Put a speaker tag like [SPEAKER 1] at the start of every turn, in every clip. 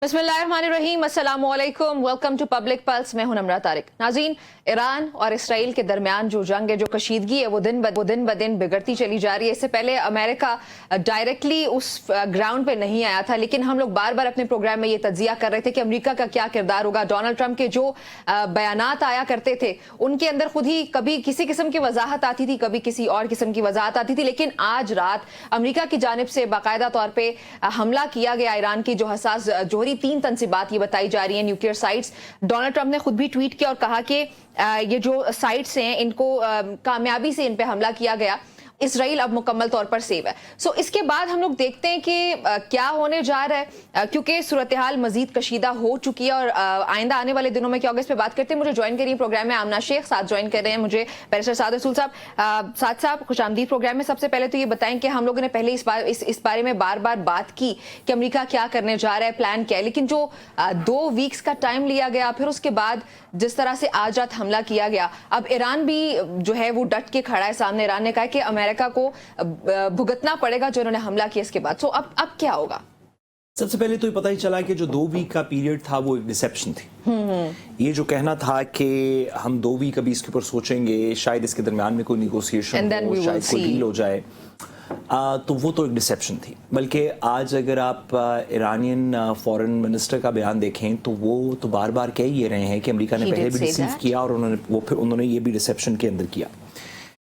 [SPEAKER 1] बिस्मिल्लाहिर्रहमानिर्रहीम, अस्सलाम वालेकुम, वेलकम टू पब्लिक पल्स। मैं हूं नम्रा तारिक। नाज़रीन, ईरान और इसराइल के दरमियान जो जंग है, जो कशीदगी है, वो दिन ब दिन बिगड़ती चली जा रही है। इससे पहले अमेरिका डायरेक्टली उस ग्राउंड पे नहीं आया था, लेकिन हम लोग बार बार अपने प्रोग्राम में ये तज्जिया कर रहे थे कि अमेरिका का क्या किरदार होगा। डोनाल्ड ट्रंप के जो बयानात आया करते थे, उनके अंदर खुद ही कभी किसी किस्म की वजाहत आती थी, कभी किसी और किस्म की वजाहत आती थी। लेकिन आज रात अमेरिका की जानिब से बाकायदा तौर पर हमला किया गया ईरान की जो हसास जोहरी 3 तंसीबात ये बताई जा रही है, न्यूक्लियर साइट्स। डोनाल्ड ट्रंप ने खुद भी ट्वीट किया और कहा कि ये जो साइट्स हैं, इनको कामयाबी से इन पे हमला किया गया। इसराइल अब मुकम्मल तौर पर सेव है। सो इसके बाद हम लोग देखते हैं कि क्या होने जा रहा है, क्योंकि सूरत हाल मजीद कशीदा हो चुकी है और आइंदा आने वाले दिनों में क्या होगा इस पे बात करते हैं। मुझे ज्वाइन करिए प्रोग्राम में आमना शेख, साथ ज्वाइन कर रहे हैं मुझे बैरिस्टर साद रसूल साहब। साद साहब, खुशामदीद प्रोग्राम में। सबसे पहले तो ये बताएं कि हम लोगों ने पहले इस बारे में बार बार बात की कि अमेरिका क्या करने जा रहा है, प्लान क्या है, लेकिन जो 2 वीक्स का टाइम लिया गया, फिर उसके बाद जिस तरह से आज रात हमला किया गया, अब ईरान भी जो है वो डट के खड़ा है सामने। ईरान ने कहा कि अमेरिका को भुगतना पड़ेगा जो उन्होंने हमला किया इसके बाद। सो अब क्या होगा?
[SPEAKER 2] सबसे पहले तो ये पता ही चला कि जो 2 वीक का पीरियड था वो एक डिसेप्शन थी। ये जो कहना था कि हम 2 वीक अभी इसके ऊपर सोचेंगे, शायद इसके दरमियान में कोई निगोशिएशन हो, शायद कोई डील हो जाए, तो वो तो एक डिसेप्शन थी। बल्कि आज अगर आप ईरानियन फॉरेन मिनिस्टर का बयान देखें तो वो तो बार बार कह ही रहे हैं कि अमेरिका ने पहले भी रिसीव किया और उन्होंने ये भी डिसेप्शन के अंदर किया।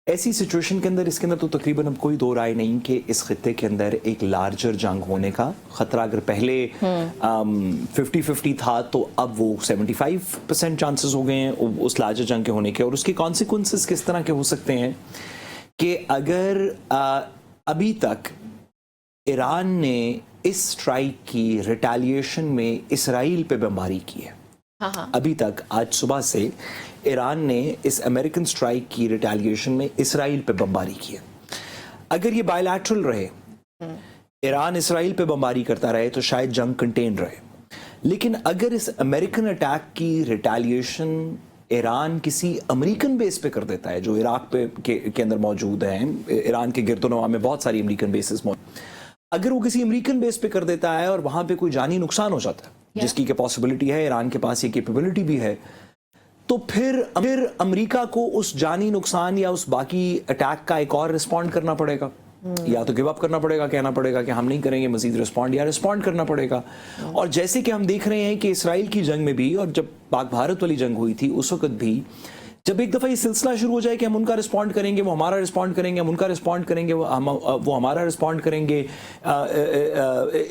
[SPEAKER 2] ऐसी सिचुएशन के अंदर इसके अंदर तो तकरीबन अब कोई दो राय नहीं कि इस खित्ते के अंदर एक लार्जर जंग होने का खतरा, अगर पहले 50-50 था तो अब वो 75% चांसेस हो गए हैं उस लार्जर जंग के होने के। और उसके कॉन्सिक्वेंसेस किस तरह के हो सकते हैं कि अगर अभी तक ईरान ने इस स्ट्राइक की रिटेलिएशन में इसराइल पे बमबारी की है, अभी तक आज सुबह से ईरान ने इस अमेरिकन स्ट्राइक की रिटेलिएशन में इसराइल पे बमबारी की है। अगर ये बायलैटरल रहे, ईरान इसराइल पे बमबारी करता रहे तो शायद जंग कंटेन रहे। लेकिन अगर इस अमेरिकन अटैक की रिटेलिएशन ईरान किसी अमेरिकन बेस पे कर देता है जो इराक पे के अंदर मौजूद हैं, ईरान के गिरदोनवा में बहुत सारी अमेरिकन बेसेस मौजूद, अगर वो किसी अमेरिकन बेस पे कर देता है और वहां पे कोई जानी नुकसान हो जाता है, जिसकी के पॉसिबिलिटी है, ईरान के पास ये कैपेबिलिटी भी है, तो फिर अमेरिका को उस जानी नुकसान या उस बाकी अटैक का एक और रिस्पॉन्ड करना पड़ेगा, या तो गिव अप करना पड़ेगा, कहना पड़ेगा कि हम नहीं करेंगे मजीद रिस्पॉन्ड, या रिस्पॉन्ड करना पड़ेगा। और जैसे कि हम देख रहे हैं कि इसराइल की जंग में भी, और जब पाक भारत वाली जंग हुई थी उस वक्त भी, जब एक दफ़ा ये सिलसिला शुरू हो जाए कि हम उनका रिस्पॉन्ड करेंगे, वो हमारा रिस्पॉन्ड करेंगे, हम उनका रिस्पॉन्ड करेंगे, वो हमारा रिस्पॉन्ड करेंगे।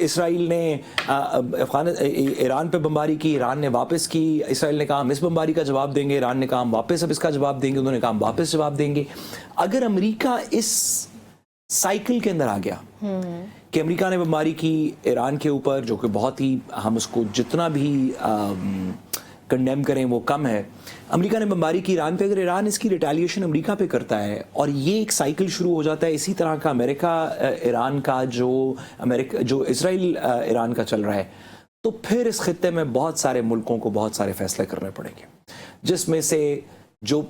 [SPEAKER 2] इसराइल ने ईरान पे बमबारी की, ईरान ने वापस की, इसराइल ने कहा हम इस बमबारी का जवाब देंगे, ईरान ने कहा हम वापस अब इसका जवाब देंगे, उन्होंने कहा हम वापस जवाब देंगे। अगर अमेरिका इस साइकिल के अंदर आ गया कि अमेरिका ने बमबारी की ईरान के ऊपर, जो कि बहुत ही, हम उसको जितना भी कंडेम करें वो कम है, अमेरिका ने बमबारी की ईरान पे, अगर ईरान इसकी रिटेलिएशन अमेरिका पे करता है और ये एक साइकिल शुरू हो जाता है इसी तरह का अमेरिका ईरान का जो इसराइल ईरान का चल रहा है, तो फिर इस खित्ते में बहुत सारे मुल्कों को बहुत सारे फैसले करने पड़ेंगे, जिसमें से जो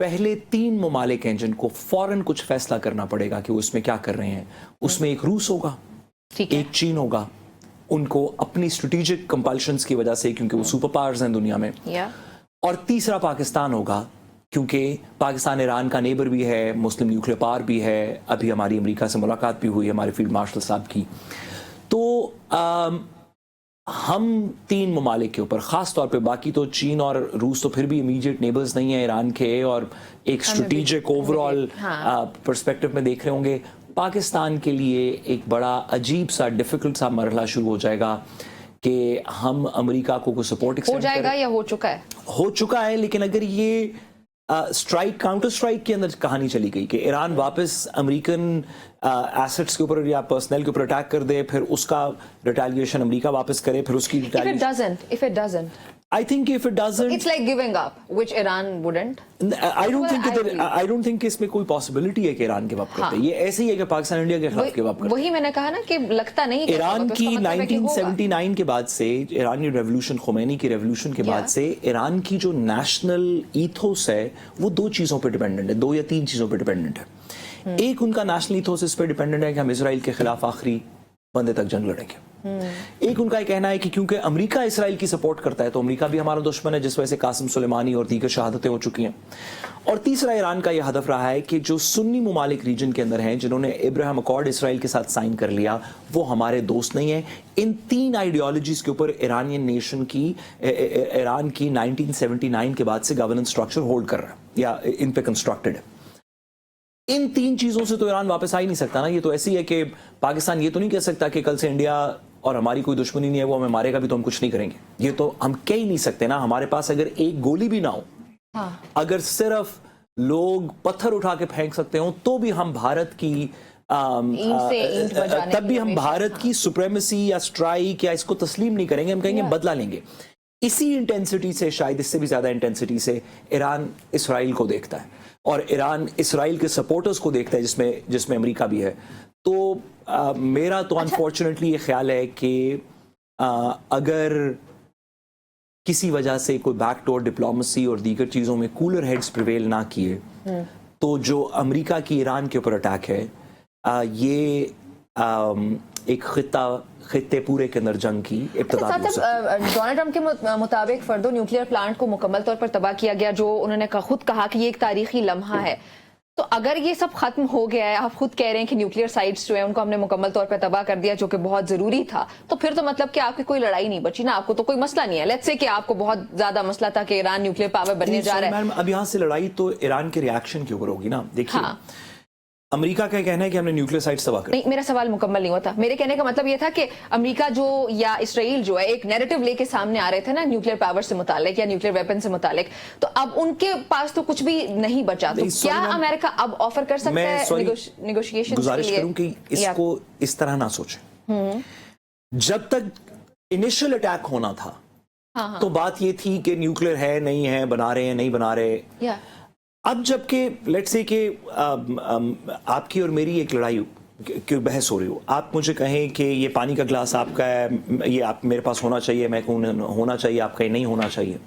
[SPEAKER 2] पहले 3 ममालिक हैं जिनको फौरन कुछ फैसला करना पड़ेगा कि वो इसमें क्या कर रहे हैं, उसमें एक रूस होगा, एक चीन होगा, उनको अपनी स्ट्रेटेजिक कंपल्शंस की वजह से, क्योंकि वो सुपर पावर्स हैं दुनिया में, और तीसरा पाकिस्तान होगा, क्योंकि पाकिस्तान ईरान का नेबर भी है, मुस्लिम न्यूक्लियर पावर भी है। अभी हमारी अमेरिका से मुलाकात भी हुई हमारे फील्ड मार्शल साहब की। तो हम 3 ममालिक के ऊपर ख़ास तौर पे, बाकी तो चीन और रूस तो फिर भी इमीडिएट नेबर्स नहीं है ईरान के, और एक स्ट्रेटेजिक ओवरऑल पर्सपेक्टिव में देख रहे होंगे, पाकिस्तान के लिए एक बड़ा अजीब सा डिफिकल्ट सा मरहला शुरू हो जाएगा कि हम अमेरिका को सपोर्ट
[SPEAKER 1] हो जाएगा या हो चुका है? हो
[SPEAKER 2] चुका है, लेकिन अगर ये स्ट्राइक काउंटर स्ट्राइक के अंदर कहानी चली गई कि ईरान वापस अमेरिकन एसेट्स के ऊपर या पर्सनल के ऊपर अटैक कर दे, फिर उसका रिटेलिएशन अमेरिका वापस करे, फिर उसकी retaliation,
[SPEAKER 1] if it doesn't
[SPEAKER 2] I think if it doesn't,
[SPEAKER 1] it's like giving up, which Iran wouldn't.
[SPEAKER 2] I don't think इसमें कोई possibility है कि ईरान गिव अप करते। ये ऐसे ही है कि पाकिस्तान इंडिया के खिलाफ गिव अप करते।
[SPEAKER 1] वही मैंने कहा ना कि लगता नहीं कि
[SPEAKER 2] ईरान की 1979 के बाद से, ईरानी रेवोल्यूशन, खुमैनी की रेवोल्यूशन के बाद से, ईरान की जो नेशनल ईथोस है वो 2 चीज़ों पर डिपेंडेंट है, 2 या 3 चीज़ों पर डिपेंडेंट है। एक उनका नेशनल ईथोस इस पर डिपेंडेंट है कि हम इसराइल के खिलाफ आखिरी बंदे तक जंग लड़ेंगे। एक उनका ये कहना है कि क्योंकि अमेरिका इसराइल की सपोर्ट करता है तो अमेरिका भी हमारा दुश्मन है, जिस वजह से कासिम सुलेमानी और दीगर शहादतें हो चुकी हैं। और तीसरा ईरान का यह हदफ रहा है कि जो सुन्नी ममालिक रीजन के अंदर हैं जिन्होंने इब्राहिम अकॉर्ड इसराइल के साथ साइन कर लिया, वो हमारे दोस्त नहीं है। इन तीन आइडियोलॉजीज के ऊपर ईरानियन नेशन की ईरान की 1979 के बाद से गवर्नेंस स्ट्रक्चर होल्ड कर रहा है या इन पे कंस्ट्रक्टेड है। इन तीन चीजों से तो ईरान वापस आ ही नहीं सकता ना। ये तो ऐसी है कि पाकिस्तान ये तो नहीं कह सकता कि कल से इंडिया और हमारी कोई दुश्मनी नहीं है, वो हमें मारेगा भी तो हम कुछ नहीं करेंगे। ये तो हम कह ही नहीं सकते ना। हमारे पास अगर एक गोली भी ना हो, अगर सिर्फ लोग पत्थर उठा के फेंक सकते हो, तो भी हम भारत की तब भी हम भारत की सुप्रेमेसी या स्ट्राइक या इसको तस्लीम नहीं करेंगे। हम कहेंगे बदला लेंगे। इसी इंटेंसिटी से, शायद इससे भी ज्यादा इंटेंसिटी से ईरान इसराइल को देखता है और ईरान इसराइल के सपोर्टर्स को देखता है, जिसमें अमेरिका भी है। तो मेरा तो अनफॉर्चुनेटली ये ख्याल है कि अगर किसी वजह से कोई बैकडोर डिप्लोमेसी और दीगर चीज़ों में कूलर हेड्स प्रिवेल ना किए, तो जो अमेरिका की ईरान के ऊपर अटैक है, ये एक खित्ते पूरे के अंदर जंग की इब्तिदा हो सकती है।
[SPEAKER 1] डोनाल्ड ट्रंप के मुताबिक फर्दो न्यूक्लियर प्लांट को मुकम्मल तौर पर तबाह किया गया, जो उन्होंने खुद कहा कि ये एक तारीखी लम्हा है। तो अगर ये सब खत्म हो गया है, आप खुद कह रहे हैं कि न्यूक्लियर साइट्स जो है उनको हमने मुकम्मल तौर पर तबाह कर दिया, जो कि बहुत जरूरी था, तो फिर तो मतलब कि आपकी कोई लड़ाई नहीं बची ना, आपको तो कोई मसला नहीं है। लेट्स से कि आपको बहुत ज्यादा मसला था कि ईरान न्यूक्लियर पावर बनने जा रहा है।
[SPEAKER 2] अब यहाँ से लड़ाई तो ईरान के रिएक्शन के ऊपर होगी ना। देखिए, अमेरिका का कहना है कि हमने न्यूक्लियर साइट्स तबाह कर।
[SPEAKER 1] नहीं, मेरा सवाल मुकम्मल नहीं होता। मेरे कहने का मतलब ये था कि अमेरिका जो या इसराइल जो है एक नैरेटिव लेके सामने आ रहे थे ना न्यूक्लियर पावर से मुतालिक या न्यूक्लियर वेपन से मुतालिक, तो अब उनके पास तो कुछ भी नहीं बचा। तो क्या अमेरिका अब ऑफर कर सकता है नेगोशिएशन?
[SPEAKER 2] गुजारिश करूं कि इसको इस तरह ना सोचें। जब तक इनिशियल अटैक होना था तो बात ये थी कि न्यूक्लियर है नहीं है, बना रहे हैं नहीं बना रहे। अब जबकि लेट्स से कि आपकी और मेरी एक लड़ाई की बहस हो रही हो, आप मुझे कहें कि ये पानी का गिलास आपका है, ये आप मेरे पास होना चाहिए, मैं कहूँ होना चाहिए, आपका नहीं होना चाहिए।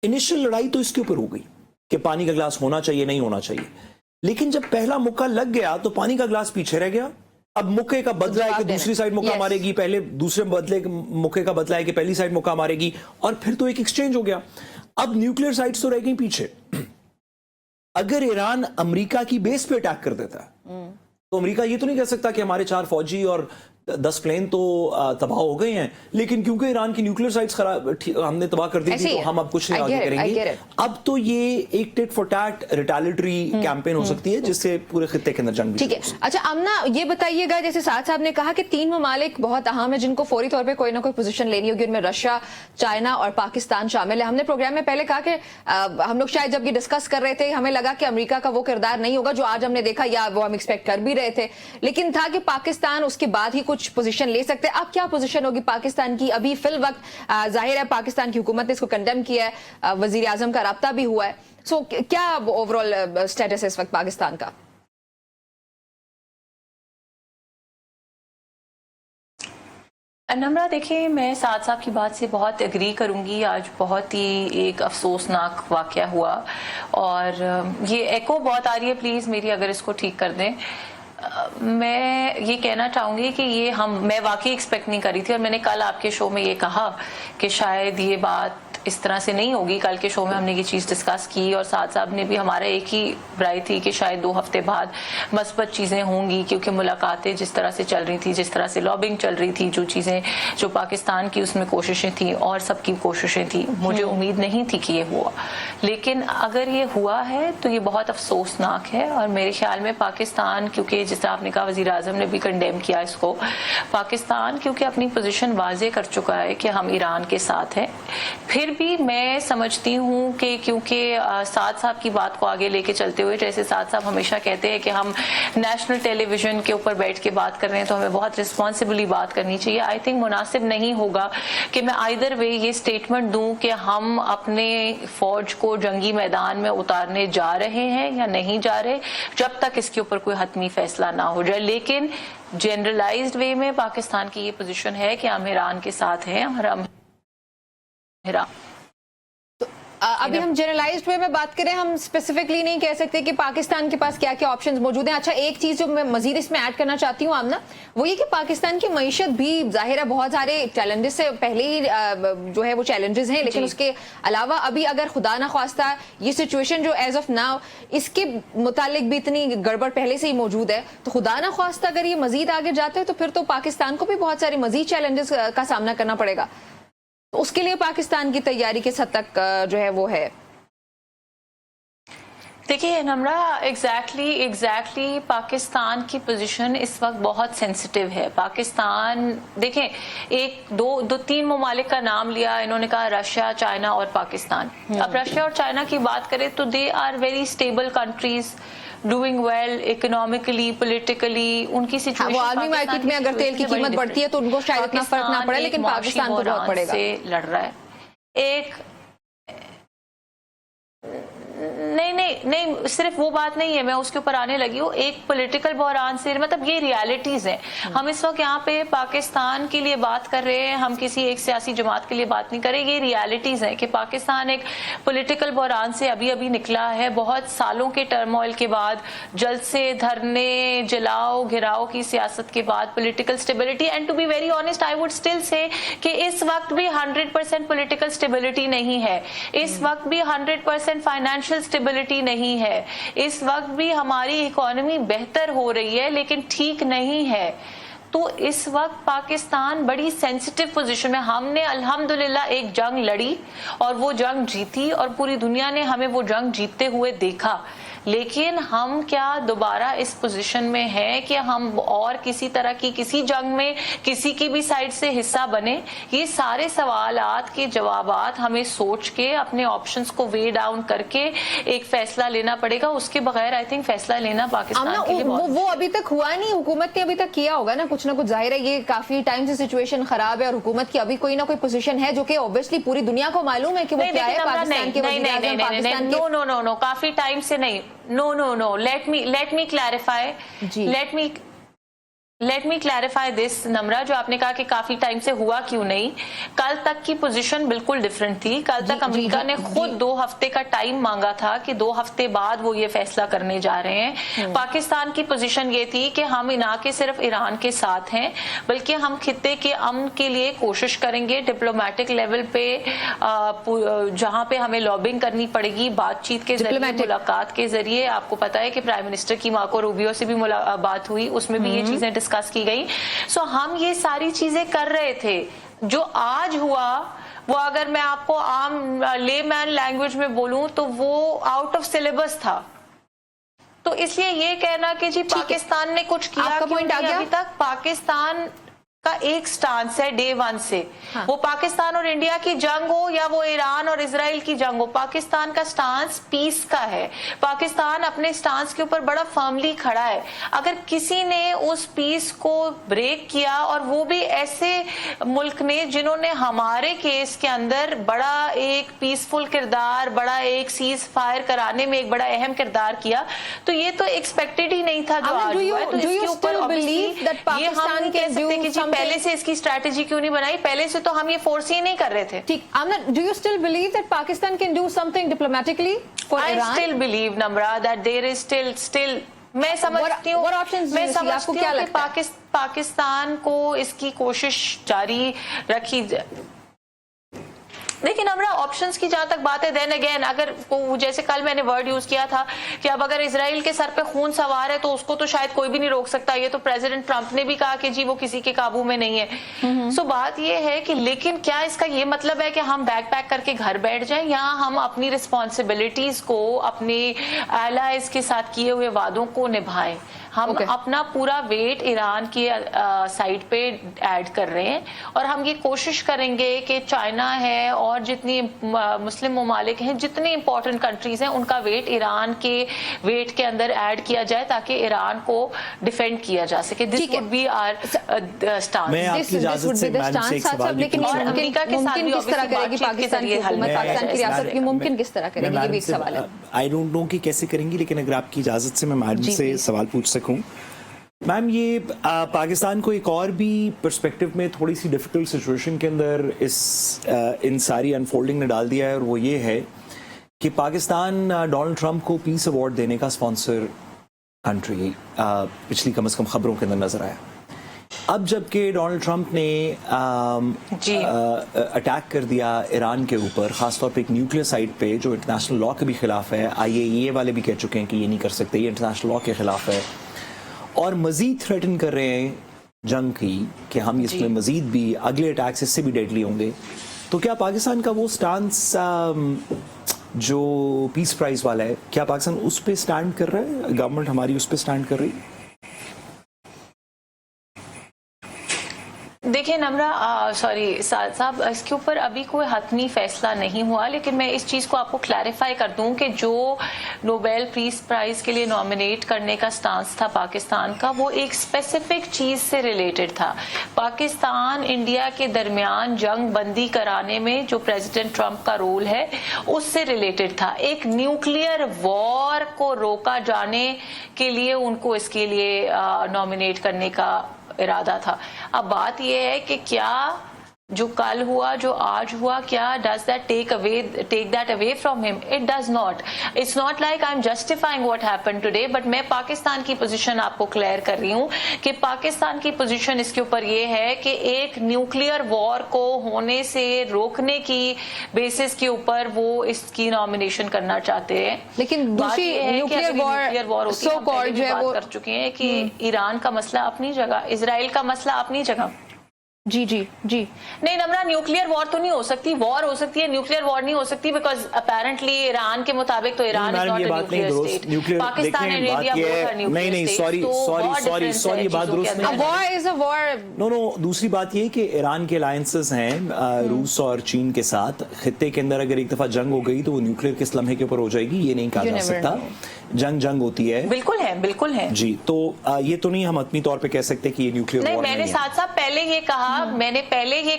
[SPEAKER 2] इनिशियल लड़ाई तो इसके ऊपर हो गई कि पानी का गिलास होना चाहिए नहीं होना चाहिए। लेकिन जब पहला मुक्का लग गया तो पानी का गिलास पीछे रह गया। अब मुक्के का बदला है कि दूसरी साइड मुक्का मारेगी, पहले दूसरे बदले मुक्के का बदला है कि पहली साइड मुक्का मारेगी, और फिर तो एक एक्सचेंज हो गया। अब न्यूक्लियर साइट्स तो रह गई पीछे। अगर ईरान अमेरिका की बेस पे अटैक कर देता है तो अमेरिका ये तो नहीं कह सकता कि हमारे 4 फौजी और 10 प्लेन तो तबाह हो गए हैं, लेकिन क्योंकि ईरान की न्यूक्लियर साइट्स हमने तबाह कर दी थी तो हम अब कुछ नहीं आगे करेंगे। अब तो ये एक tit for tat retaliatory campaign हो सकती है, जिससे पूरे खित्ते के अंदर जंग भी।
[SPEAKER 1] ठीक है, अच्छा आमना ये बताइएगा, जैसे साद साहब ने कहा कि 3 ममालिक बहुत अहम है जिनको फौरी तौर पे कोई ना कोई पोजीशन लेनी होगी, उनमें रशिया, चाइना और पाकिस्तान शामिल है। हमने प्रोग्राम में पहले कहा कि हम लोग शायद जब ये डिस्कस कर रहे थे हमें लगा कि अमेरिका का वो किरदार नहीं होगा जो आज हमने देखा, या वो हम एक्सपेक्ट कर भी रहे थे, लेकिन था कि पाकिस्तान उसके बाद ही कुछ पोजीशन ले सकते हैं। अब क्या पोजीशन होगी पाकिस्तान की? अभी फिल वक्त जाहिर है पाकिस्तान की हुकूमत ने इसको कंडेम किया है, वजीर आजम का राब्ता भी हुआ है। सो क्या ओवरऑल स्टेटस है इस वक्त पाकिस्तान का?
[SPEAKER 3] नम्रा, देखिए मैं साद साहब की बात से बहुत एग्री करूंगी। आज बहुत ही एक अफसोसनाक वाक़या हुआ और ये एको बहुत आ रही है, प्लीज़ मेरी अगर इसको ठीक कर दें। मैं ये कहना चाहूँगी कि ये मैं वाकई एक्सपेक्ट नहीं कर रही थी, और मैंने कल आपके शो में ये कहा कि शायद ये बात इस तरह से नहीं होगी। कल के शो में हमने ये चीज़ डिस्कस की और साद साहब ने भी हमारा एक ही राय थी कि शायद 2 हफ्ते बाद मस्बत चीज़ें होंगी, क्योंकि मुलाकातें जिस तरह से चल रही थी, जिस तरह से लॉबिंग चल रही थी, जो चीज़ें जो पाकिस्तान की उसमें कोशिशें थी और सबकी कोशिशें थी, मुझे उम्मीद नहीं थी कि ये हुआ। लेकिन अगर ये हुआ है तो ये बहुत अफसोसनाक है, और मेरे ख्याल में पाकिस्तान, क्योंकि जिस तरह आपने कहा वज़ीर आज़म ने भी कंडेम किया इसको, पाकिस्तान क्योंकि अपनी पोजीशन वाजे कर चुका है कि हम ईरान के साथ हैं। फिर भी मैं समझती हूँ कि क्योंकि साद साहब की बात को आगे लेके चलते हुए, जैसे साद साहब हमेशा कहते हैं कि हम नेशनल टेलीविजन के ऊपर बैठ के बात कर रहे हैं तो हमें बहुत रिस्पॉन्सिबली बात करनी चाहिए। आई थिंक मुनासिब नहीं होगा कि मैं आइदर वे ये स्टेटमेंट दूं कि हम अपने फौज को जंगी मैदान में उतारने जा रहे हैं या नहीं जा रहे, जब तक इसके ऊपर कोई हतमी फैसला ना हो जाए। लेकिन जनरलाइज्ड वे में पाकिस्तान की ये पोजीशन है कि हम ईरान के साथ हैं और हम
[SPEAKER 1] अभी हम जनरलाइज्ड वे में बात करें, हम स्पेसिफिकली नहीं कह सकते कि पाकिस्तान के पास क्या क्या ऑप्शंस मौजूद हैं। अच्छा, एक चीज जो मैं मजीद इसमें ऐड करना चाहती हूँ आमना, वो ये कि पाकिस्तान की मईशत भी जाहिर है बहुत सारे चैलेंजेस से पहले ही जो है वो चैलेंजेस हैं, लेकिन उसके अलावा अभी अगर खुदा ना ख्वास्ता ये सिचुएशन जो एज ऑफ नाउ इसके मुतालिक भी इतनी गड़बड़ पहले से ही मौजूद है, तो खुदा ना ख्वास्ता अगर ये मजीद आगे जाते हैं तो फिर तो पाकिस्तान को भी बहुत सारे मजीद चैलेंजेस का सामना करना पड़ेगा। तो उसके लिए पाकिस्तान की तैयारी किस हद तक जो है वो है?
[SPEAKER 3] देखिए नम्रा, एग्जैक्टली पाकिस्तान की पोजीशन इस वक्त बहुत सेंसिटिव है। पाकिस्तान देखें, दो तीन ममालिक का नाम लिया इन्होंने, कहा रशिया, चाइना और पाकिस्तान। अब रशिया और चाइना की बात करें तो they are very stable countries, doing well economically, politically. उनकी सिचुएशन,
[SPEAKER 1] वो आर्मी मार्केट में अगर तेल की कीमत बढ़ती है तो उनको शायद इतना फर्क ना पड़े, लेकिन पाकिस्तान को बहुत पड़ेगा।
[SPEAKER 3] से लड़ रहा है एक नहीं, सिर्फ वो बात नहीं है, मैं उसके ऊपर आने लगी हूँ। एक पॉलिटिकल बहरान से, मतलब ये रियलिटीज हैं। हम इस वक्त यहाँ पे पाकिस्तान के लिए बात कर रहे हैं, हम किसी एक सियासी जमात के लिए बात नहीं कर रहे। ये रियलिटीज हैं कि पाकिस्तान एक पॉलिटिकल बहरान से अभी निकला है, बहुत सालों के टर्मोइल के बाद, जल्द से धरने, जलाओ घिराओ की सियासत के बाद political stability. And to be very honest, I would still say कि इस वक्त भी 100% पॉलिटिकल स्टेबिलिटी नहीं है, इस वक्त भी 100% फाइनेंशियल स्टेबिलिटी नहीं है, इस वक्त भी हमारी इकोनॉमी बेहतर हो रही है लेकिन ठीक नहीं है। तो इस वक्त पाकिस्तान बड़ी सेंसिटिव पोजीशन में। हमने अल्हम्दुलिल्लाह एक जंग लड़ी और वो जंग जीती और पूरी दुनिया ने हमें वो जंग जीतते हुए देखा, लेकिन हम क्या दोबारा इस पोजीशन में हैं कि हम और किसी तरह की किसी जंग में किसी की भी साइड से हिस्सा बने? ये सारे सवालात के जवाबात हमें सोच के अपने ऑप्शंस को वे डाउन करके एक फैसला लेना पड़ेगा। उसके बगैर आई थिंक फैसला लेना पाकिस्तान के लिए
[SPEAKER 1] वो अभी तक हुआ नहीं। हुकूमत ने अभी तक किया होगा ना कुछ ना कुछ। जाहिर है ये काफी टाइम से सिचुएशन खराब है और हुकूमत की अभी कोई ना कोई पोजीशन है जो कि ऑब्वियसली पूरी दुनिया को मालूम है कि वो क्या है। पाकिस्तान के वज़ीर-ए-आज़म, पाकिस्तान के
[SPEAKER 3] नो, काफी टाइम से नहीं। No. Let me clarify. Let me clarify this, नम्रा, जो आपने कहा कि काफी टाइम से हुआ क्यों नहीं। कल तक की पोजीशन बिल्कुल डिफरेंट थी। कल तक अमेरिका ने खुद 2 हफ्ते का टाइम मांगा था कि 2 हफ्ते बाद वो ये फैसला करने जा रहे हैं। पाकिस्तान की पोजीशन ये थी कि हम ना के सिर्फ ईरान के साथ हैं, बल्कि हम खित्ते के अमन के लिए कोशिश करेंगे डिप्लोमेटिक लेवल पे, जहां पे हमें लॉबिंग करनी पड़ेगी, बातचीत के जरिए, मुलाकात के जरिए। आपको पता है कि प्राइम मिनिस्टर की मार्को रूबियो से भी बात हुई, उसमें भी ये चीजें डिस्कस की गई। सो हम ये सारी चीजें कर रहे थे। जो आज हुआ वो, अगर मैं आपको आम लेमैन लैंग्वेज में बोलूं तो वो आउट ऑफ सिलेबस था। तो इसलिए ये कहना कि जी पाकिस्तान ने कुछ किया क्यों नहीं अभी तक, पाकिस्तान का एक स्टांस है डे 1 से। वो पाकिस्तान और इंडिया की जंग हो या वो ईरान और इजराइल की जंग हो, पाकिस्तान का स्टांस पीस का है। पाकिस्तान अपने स्टांस के ऊपर बड़ा फर्मली खड़ा है। अगर किसी ने उस पीस को ब्रेक किया, और वो भी ऐसे मुल्क ने जिन्होंने हमारे केस के अंदर बड़ा एक पीसफुल किरदार, बड़ा एक सीज फायर कराने में एक बड़ा अहम किरदार किया, तो ये तो एक्सपेक्टेड ही नहीं था जो आज हुआ है। तो इसके ऊपर ये हम नहीं कह सकते कि जी पहले से इसकी स्ट्रैटेजी क्यों नहीं बनाई, पहले से तो हम ये फोर्स ही नहीं कर रहे थे।
[SPEAKER 1] ठीक, Amna, do you still believe that Pakistan can do something diplomatically for Iran?
[SPEAKER 3] I still believe, Namra, that there is still मैं समझती हूँ कि पाकिस्तान को इसकी कोशिश जारी रखी। लेकिन हमरा ऑप्शंस की जहां तक बात है, देन अगेन अगर जैसे कल मैंने वर्ड यूज किया था कि अब अगर इजराइल के सर पे खून सवार है तो उसको तो शायद कोई भी नहीं रोक सकता। ये तो प्रेसिडेंट ट्रंप ने भी कहा कि जी वो किसी के काबू में नहीं है। सो बात ये है कि लेकिन क्या इसका ये मतलब है कि हम बैग पैक करके घर बैठ जाएं, या हम अपनी रिस्पॉन्सिबिलिटीज को, अपने एलाइज के साथ किए हुए वादों को निभाएं? हम अपना पूरा वेट ईरान की साइड पे ऐड कर रहे हैं, और हम ये कोशिश करेंगे कि चाइना है और जितनी मुस्लिम ममालिक हैं, जितनी इंपॉर्टेंट कंट्रीज हैं, उनका वेट ईरान के वेट के अंदर ऐड किया जाए ताकि ईरान को डिफेंड किया जा सके। This would be our stance.
[SPEAKER 2] मैं आपकी इजाजत से मैडम से एक सवाल,
[SPEAKER 1] लेकिन अमेरिका के साथ भी किस तरह करेगी पाकिस्तान की रियासत की, मुमकिन किस तरह करेगी, ये भी एक सवाल है।
[SPEAKER 2] आई डोंट नो कि कैसे करेंगी, लेकिन अगर आपकी इजाजत से मैं मैडम से सवाल पूछ सकूं। मैम, ये पाकिस्तान को एक और भी पर्सपेक्टिव में थोड़ी सी डिफिकल्ट सिचुएशन के अंदर इन सारी अनफोल्डिंग ने डाल दिया है, और वो ये है کہ پاکستان ڈونلڈ ٹرمپ کو پیس ایوارڈ دینے کا اسپانسر کنٹری پچھلی کم از کم خبروں کے اندر نظر آیا. اب جب کہ ڈونلڈ ٹرمپ نے اٹیک کر دیا ایران کے اوپر، خاص طور پہ ایک نیوکلیئر سائٹ پہ جو انٹرنیشنل لا کے بھی خلاف ہے، IAEA والے بھی کہہ چکے ہیں کہ یہ نہیں کر سکتے، یہ انٹرنیشنل لا کے خلاف ہے، اور مزید تھریٹن کر رہے ہیں جنگ کی کہ ہم اس میں مزید بھی اگلے اٹیکس اس سے بھی ڈیڈلی ہوں گے، تو کیا پاکستان کا وہ سٹانس جو پیس پرائز والا ہے، کیا پاکستان اس پہ سٹینڈ کر رہا ہے؟ گورنمنٹ ہماری اس پہ سٹینڈ کر رہی ہے؟
[SPEAKER 3] دیکھیں نمرہ سعد صاحب، اس کے اوپر ابھی کوئی حتمی فیصلہ نہیں ہوا، لیکن میں اس چیز کو آپ کو کلیریفائی کر دوں کہ جو نوبیل پیس پرائز کے لیے نامینیٹ کرنے کا سٹانس تھا پاکستان کا، وہ ایک اسپیسیفک چیز سے ریلیٹڈ تھا. پاکستان انڈیا کے درمیان جنگ بندی کرانے میں جو پریزیڈنٹ ٹرمپ کا رول ہے اس سے ریلیٹڈ تھا. ایک نیوکلیئر وار کو روکا جانے کے لیے ان کو اس کے لیے نامینیٹ کرنے کا ارادہ تھا. اب بات یہ ہے کہ کیا جو کل ہوا، جو آج ہوا، کیا does that take that away from him? It does not. It's not like I'm justifying what happened today, but میں پاکستان کی پوزیشن آپ کو کلیئر کر رہی ہوں کہ پاکستان کی پوزیشن اس کے اوپر یہ ہے کہ ایک نیوکلیئر وار کو ہونے سے روکنے کی بیسس کے اوپر وہ اس کی نامینیشن کرنا چاہتے ہیں.
[SPEAKER 1] لیکن دوسری نیوکلیئر وار
[SPEAKER 3] سو کالڈ جو ہے وہ کر چکے ہیں کہ ایران کا مسئلہ اپنی جگہ، اسرائیل کا مسئلہ اپنی جگہ.
[SPEAKER 1] جی
[SPEAKER 3] نہیں نمرہ، نیوکلیئر وار تو نہیں ہو سکتی، وار ہو سکتی ہے، نیوکلیئر وار نہیں ہو سکتی، بیکاز اپیرنٹلی ایران کے مطابق تو Iran is not a nuclear state. Pakistan and India both are nuclear states.
[SPEAKER 2] Sorry بات درست نہیں.
[SPEAKER 1] وار از اے وار.
[SPEAKER 2] نو دوسری بات یہ کہ ایران کے الائنسز ہیں روس اور چین کے ساتھ. خطے کے اندر اگر ایک دفعہ جنگ ہو گئی تو وہ نیوکلیئر کس لمحے کے اوپر ہو جائے گی یہ نہیں کہا جا سکتا. جنگ ہوتی ہے.
[SPEAKER 3] بالکل ہے
[SPEAKER 2] جی. تو یہ تو نہیں ہم حتمی طور پہ کہہ سکتے کہ یہ نیوکلیئر وار
[SPEAKER 3] نہیں. میں نے ساتھ ساتھ پہلے یہ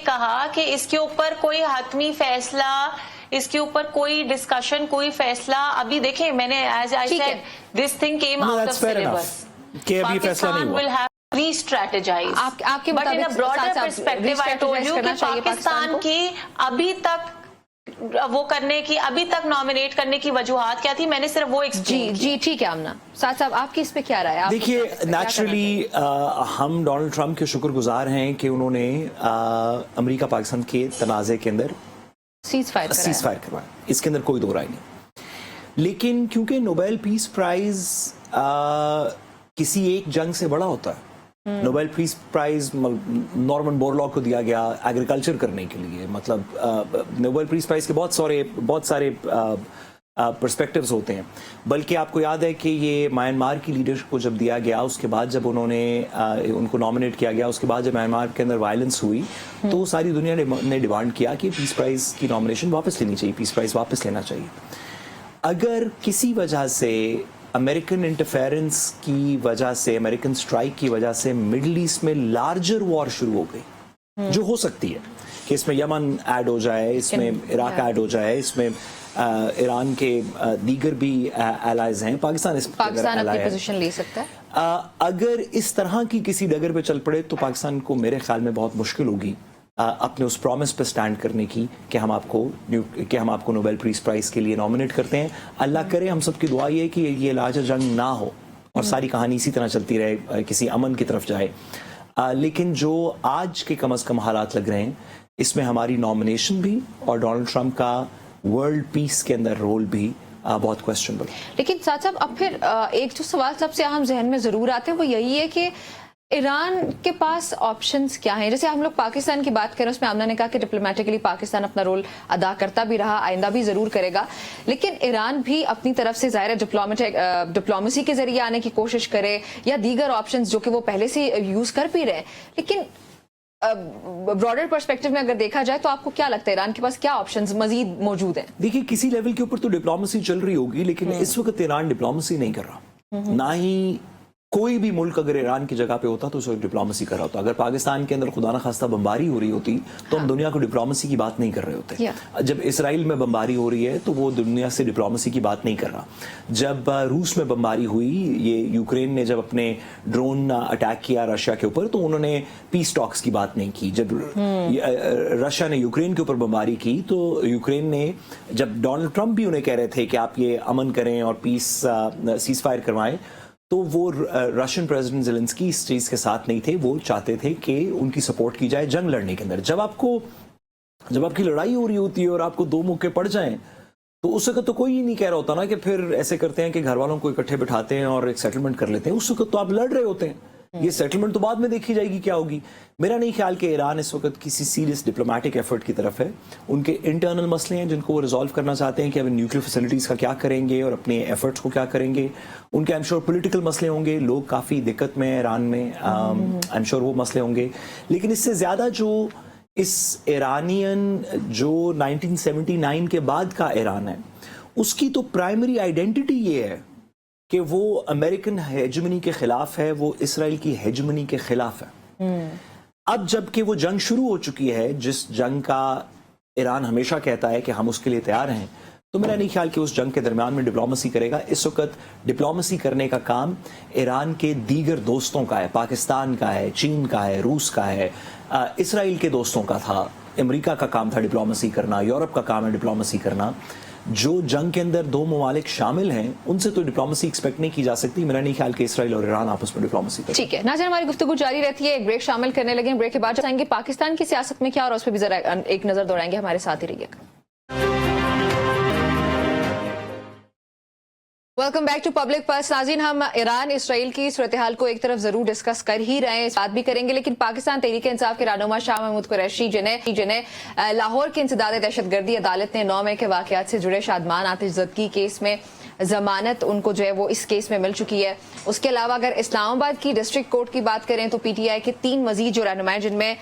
[SPEAKER 3] کہا کہ اس کے اوپر کوئی حتمی فیصلہ، اس کے اوپر کوئی ڈسکشن، کوئی فیصلہ ابھی دیکھیں میں نے as I said this thing came out of syllabus
[SPEAKER 2] کہ ابھی فیصلہ نہیں ہوا.
[SPEAKER 3] ری-اسٹریٹجائز.
[SPEAKER 1] آپ کے مطابق
[SPEAKER 3] broader perspective I told you کہ پاکستان کی ابھی تک وہ کرنے کی، ابھی تک نامینیٹ کرنے کی وجوہات کیا تھی، میں نے صرف وہ ایکسپلین.
[SPEAKER 1] جی ٹھیک ہے آمنہ سعد صاحب، آپ کی اس پہ کیا رائے ہے؟
[SPEAKER 2] دیکھیے نیچرلی ہم ڈونلڈ ٹرمپ کے شکر گزار ہیں کہ انہوں نے امریکہ پاکستان کے تنازع کے اندر
[SPEAKER 1] سیز فائر
[SPEAKER 2] کروایا، اس کے اندر کوئی دو رائے نہیں. لیکن کیونکہ نوبیل پیس پرائز کسی ایک جنگ سے بڑا ہوتا ہے. نوبیل پیس پرائز نارمن بورلاگ کو دیا گیا ایگریکلچر کرنے کے لیے. مطلب نوبیل پیس پرائز کے بہت سارے پرسپیکٹیوز ہوتے ہیں. بلکہ آپ کو یاد ہے کہ یہ میانمار کی لیڈرشپ کو جب دیا گیا، اس کے بعد جب انہوں نے ان کو نامینیٹ کیا گیا، اس کے بعد جب میانمار کے اندر وائلنس ہوئی تو ساری دنیا نے ڈیمانڈ کیا کہ پیس پرائز کی نامینیشن واپس لینی چاہیے، پیس پرائز واپس لینا چاہیے. اگر کسی وجہ سے امریکن انٹرفیرنس کی وجہ سے، امریکن اسٹرائک کی وجہ سے مڈل ایسٹ میں لارجر وار شروع ہو گئی، جو ہو سکتی ہے کہ اس میں یمن ایڈ ہو جائے، اس میں عراق ایڈ ہو جائے، اس میں ایران کے دیگر بھی الائز ہیں، پاکستان
[SPEAKER 1] اپنی پوزیشن لے سکتا ہے.
[SPEAKER 2] اگر اس طرح کی کسی ڈگر پہ چل پڑے تو پاکستان کو میرے خیال میں بہت مشکل ہوگی اپنے اس پرومس پہ سٹینڈ کرنے کی کہ ہم آپ کو نوبیل پیس پرائز کے لیے نامینیٹ کرتے ہیں. اللہ کرے، ہم سب کی دعا یہ کہ یہ لارجر جنگ نہ ہو اور ساری کہانی اسی طرح چلتی رہے، کسی امن کی طرف جائے. لیکن جو آج کے کم از کم حالات لگ رہے ہیں، اس میں ہماری نامینیشن بھی اور ڈونلڈ ٹرمپ کا ورلڈ پیس کے اندر رول بھی بہت کویسچنبل.
[SPEAKER 1] لیکن ساتھ صاحب اب پھر ایک جو سوال سب سے اہم ذہن میں ضرور آتے ہیں وہ یہی ہے کہ ایران کے پاس آپشنز کیا ہیں؟ جیسے ہم لوگ پاکستان کی بات کریں، اس میں آمنہ نے کہا کہ ڈپلومیٹکلی پاکستان اپنا رول ادا کرتا بھی رہا، آئندہ بھی ضرور کرے گا. لیکن ایران بھی اپنی طرف سے ظاہر ڈپلومیسی کے ذریعے آنے کی کوشش کرے یا دیگر آپشنز جو کہ وہ پہلے سے یوز کر بھی رہے. لیکن براڈر پرسپیکٹو میں اگر دیکھا جائے تو آپ کو کیا لگتا ہے ایران کے پاس کیا آپشنز مزید موجود ہیں؟
[SPEAKER 2] دیکھیے کسی لیول کے اوپر تو ڈپلومیسی چل رہی ہوگی، لیکن اس وقت ایران ڈپلومیسی نہیں کر رہا، نہ ہی कोई भी मुल्क अगर ईरान की जगह पे होता तो उसे डिप्लोमेसी कर रहा होता. अगर पाकिस्तान के अंदर खुदा न खास्ता बमबारी हो रही होती तो हम दुनिया को डिप्लोमेसी की बात नहीं कर रहे होते. जब इसराइल में बमबारी हो रही है तो वो दुनिया से डिप्लोमेसी की बात नहीं कर रहा. जब रूस में बमबारी हुई, ये यूक्रेन ने जब अपने ड्रोन अटैक किया रशिया के ऊपर, तो उन्होंने पीस टॉक्स की बात नहीं की. जब रशिया ने यूक्रेन के ऊपर बमबारी की तो यूक्रेन ने, जब डोनाल्ड ट्रंप भी उन्हें कह रहे थे कि आप ये अमन करें और पीस सीज फायर करवाएं, तो वो रशियन प्रेसिडेंट ज़ेलेंस्की इस चीज़ के साथ नहीं थे. वो चाहते थे कि उनकी सपोर्ट की जाए जंग लड़ने के अंदर. जब आपकी लड़ाई हो रही होती है और आपको दो मौके पड़ जाएं, तो उस वक्त तो कोई नहीं कह रहा होता ना कि फिर ऐसे करते हैं कि घर वालों को इकट्ठे बिठाते हैं और एक सेटलमेंट कर लेते हैं. उस वक्त तो आप लड़ रहे होते हैं. ये सेटलमेंट तो बाद में देखी जाएगी क्या होगी. मेरा नहीं ख्याल कि ईरान इस वक्त किसी सीरियस डिप्लोमेटिक एफर्ट की तरफ है. उनके इंटरनल मसले हैं जिनको वो रिजॉल्व करना चाहते हैं कि अब न्यूक्लियर फैसिलिटीज़ का क्या करेंगे और अपने एफर्ट्स को क्या करेंगे. उनके आई एम श्योर पॉलिटिकल मसले होंगे, लोग काफ़ी दिक्कत में हैं ईरान में, आई एम श्योर वो मसले होंगे. लेकिन इससे ज़्यादा जो इस ईरानियन जो 1979 के बाद का ईरान है, उसकी तो प्राइमरी आइडेंटिटी ये है कि वो अमेरिकन हेजमनी के खिलाफ है, वो इसराइल की हेजमनी के खिलाफ है. अब जबकि वो जंग शुरू हो चुकी है, जिस जंग का ईरान हमेशा कहता है कि हम उसके लिए तैयार हैं, तो मेरा नहीं ख्याल कि उस जंग के दरमियान में डिप्लोमेसी करेगा. इस वक्त डिप्लोमेसी करने का काम ईरान के दीगर दोस्तों का है, पाकिस्तान का है, चीन का है, रूस का है, इसराइल के दोस्तों का था, अमेरिका का काम था डिप्लोमेसी करना, यूरोप का काम है डिप्लोमेसी करना. जो जंग के अंदर दो ममालिक शामिल हैं, उनसे तो डिप्लोमेसी एक्सपेक्ट नहीं की जा सकती. मेरा नहीं ख्याल कि इसराइल और ईरान आपस में डिप्लोमेसी करें.
[SPEAKER 1] ठीक है नाज़रीन, हमारी गुफ्तगू जारी रहती है. एक ब्रेक शामिल करने लगे. ब्रेक के बाद जाएंगे पाकिस्तान की सियासत में क्या, और उस पर भी जरा एक नजर दौड़ाएंगे. हमारे साथ ही रहिएगा. Welcome back to public pulse. नाज़रीन, हम ईरान इसराइल की सूरत हाल को एक तरफ जरूर डिस्कस कर ही रहे हैं, बात भी करेंगे, लेकिन पाकिस्तान तहरीक इंसाफ के रहनुमा शाह महमूद कुरैशी, जिन्हें लाहौर की इंसदाद दहशतगर्दी अदालत ने 9 मई के वाकयात से जुड़े शादमान आतिशज़दगी केस में जमानत उनको जो है वो इस केस में मिल चुकी है. उसके अलावा अगर इस्लामाबाद की डिस्ट्रिक्ट कोर्ट की बात करें तो पीटीआई के 3 मजीद जो रहनुमा, जिनमें